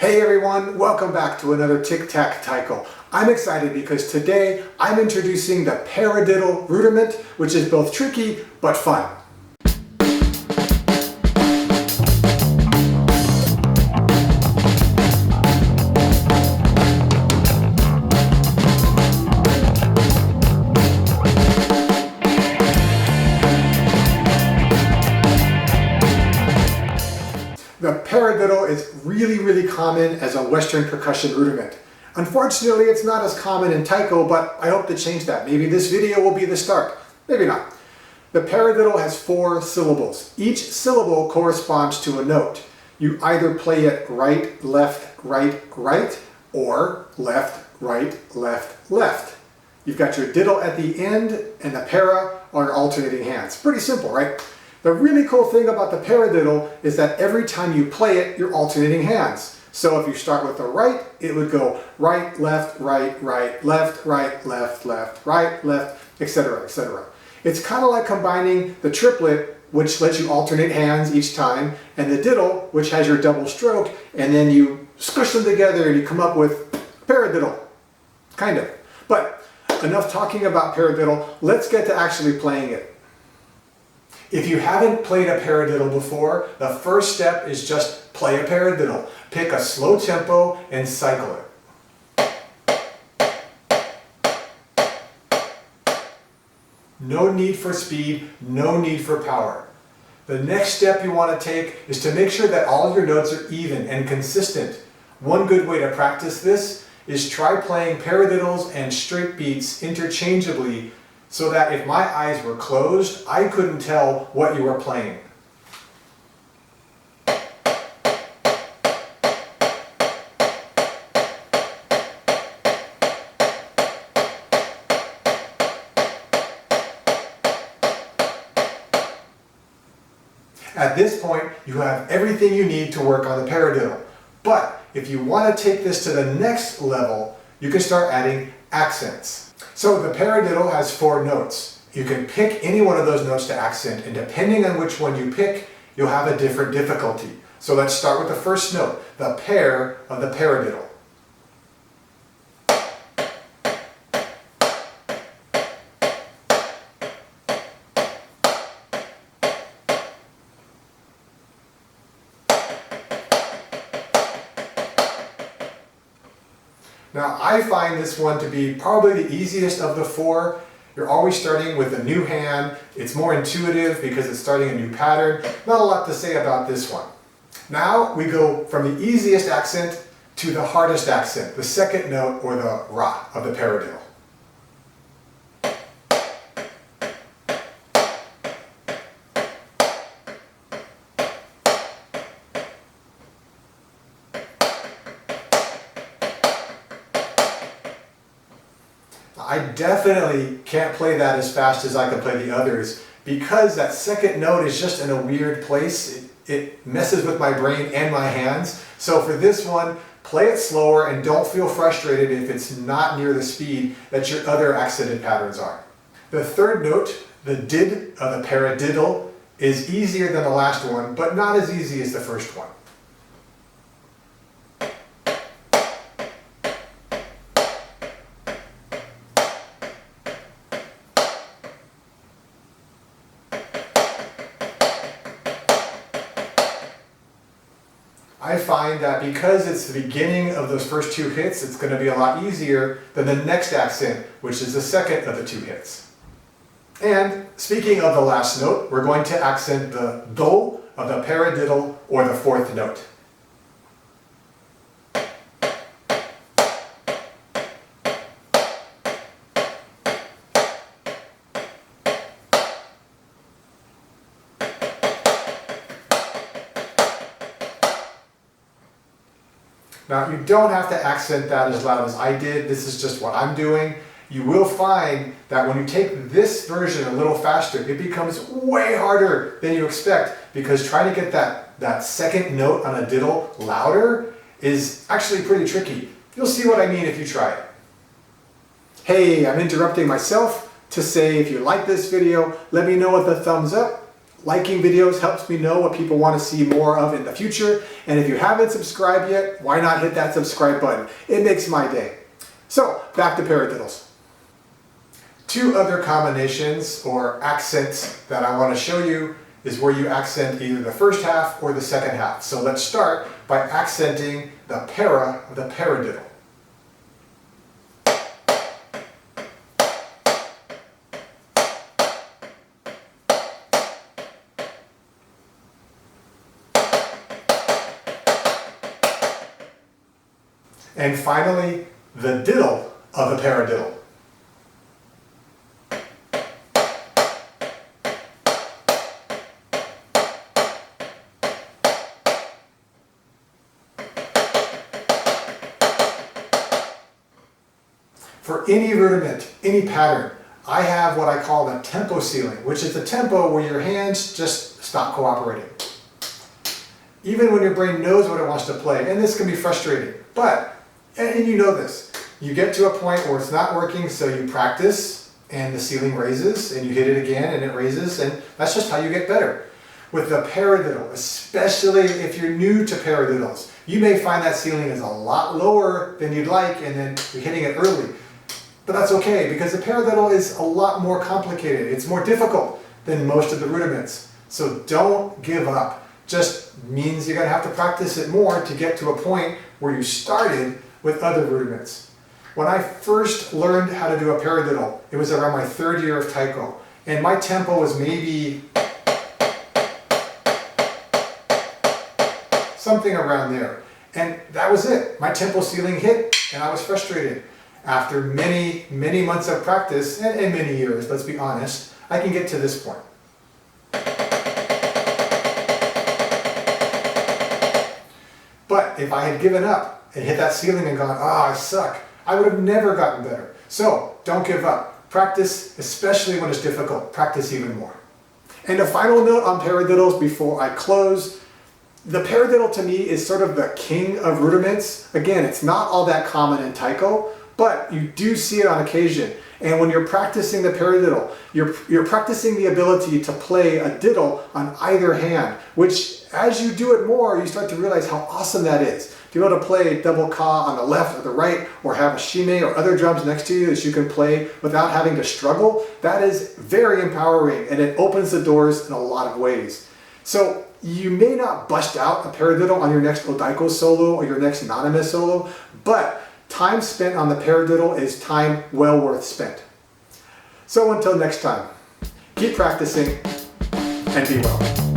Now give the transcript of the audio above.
Hey everyone, welcome back to another Tic Tac Taiko. I'm excited because today I'm introducing the Paradiddle rudiment, which is both tricky but fun. The paradiddle is really common as a Western percussion rudiment. Unfortunately, it's not as common in Taiko, but I hope to change that. Maybe this video will be the start. Maybe not. The paradiddle has 4 syllables. Each syllable corresponds to a note. You either play it right, left, right, or left, right, left, left. You've got your diddle at the end, and the para are your alternating hands. Pretty simple, right? The really cool thing about the paradiddle is that every time you play it, you're alternating hands. So if you start with the right, it would go right, left, left, right, left, etc., etc. It's kind of like combining the triplet, which lets you alternate hands each time, and the diddle, which has your double stroke, and then you squish them together and you come up with paradiddle. Kind of. But enough talking about paradiddle, let's get to actually playing it. If you haven't played a paradiddle before, the first step is just play a paradiddle. Pick a slow tempo and cycle it. No need for speed, no need for power. The next step you want to take is to make sure that all your notes are even and consistent. One good way to practice this is try playing paradiddles and straight beats interchangeably, so that if my eyes were closed, I couldn't tell what you were playing. At this point, you have everything you need to work on the paradiddle. But if you want to take this to the next level, you can start adding accents. So the paradiddle has 4 notes. You can pick any one of those notes to accent, and depending on which one you pick, you'll have a different difficulty. So let's start with the first note, the pair of the paradiddle. Now, I find this one to be probably the easiest of the 4. You're always starting with a new hand. It's more intuitive because it's starting a new pattern. Not a lot to say about this one. Now we go from the easiest accent to the hardest accent, the second note, or the ra of the paradiddle. I definitely can't play that as fast as I can play the others because that second note is just in a weird place. It messes with my brain and my hands. So for this one, play it slower and don't feel frustrated if it's not near the speed that your other accented patterns are. The third note, the did of the paradiddle, is easier than the last one, but not as easy as the first one. I find that because it's the beginning of those first 2 hits, it's going to be a lot easier than the next accent, which is the second of the 2 hits. And speaking of the last note, we're going to accent the do of the paradiddle, or the 4th note. Now, you don't have to accent that as loud as I did. This is just what I'm doing. You will find that when you take this version a little faster, it becomes way harder than you expect, because trying to get that second note on a diddle louder is actually pretty tricky. You'll see what I mean if you try it. Hey, I'm interrupting myself to say if you like this video, let me know with a thumbs up. Liking videos helps me know what people want to see more of in the future. And if you haven't subscribed yet, why not hit that subscribe button? It makes my day. So, back to Paradiddles. Two other combinations or accents that I want to show you is where you accent either the first half or the second half. So let's start by accenting the para of the paradiddle. And finally, the diddle of the paradiddle. For any rudiment, any pattern, I have what I call the tempo ceiling, which is the tempo where your hands just stop cooperating. Even when your brain knows what it wants to play, and this can be frustrating, but, and you know this, you get to a point where it's not working, so you practice, and the ceiling raises, and you hit it again, and it raises, and that's just how you get better. With the paradiddle, especially if you're new to paradiddles, you may find that ceiling is a lot lower than you'd like, and then you're hitting it early. But that's okay, because the paradiddle is a lot more complicated. It's more difficult than most of the rudiments. So don't give up. Just means you're going to have to practice it more to get to a point where you started with other rudiments. When I first learned how to do a paradiddle, it was around my third year of Taiko. And my tempo was maybe something around there. And that was it. My tempo ceiling hit, and I was frustrated. After many, many months of practice, and many years, let's be honest, I can get to this point. But if I had given up and hit that ceiling and gone, I suck, I would have never gotten better. So don't give up. Practice, especially when it's difficult. Practice even more. And a final note on paradiddles before I close. The paradiddle to me is sort of the king of rudiments. Again, it's not all that common in Taiko, but you do see it on occasion. And when you're practicing the paradiddle, you're practicing the ability to play a diddle on either hand, which as you do it more, you start to realize how awesome that is. To be able to play double ka on the left or the right, or have a shime or other drums next to you that you can play without having to struggle, that is very empowering, and it opens the doors in a lot of ways. So you may not bust out a paradiddle on your next odaiko solo or your next naname solo, but time spent on the paradiddle is time well worth spent. So until next time, keep practicing and be well.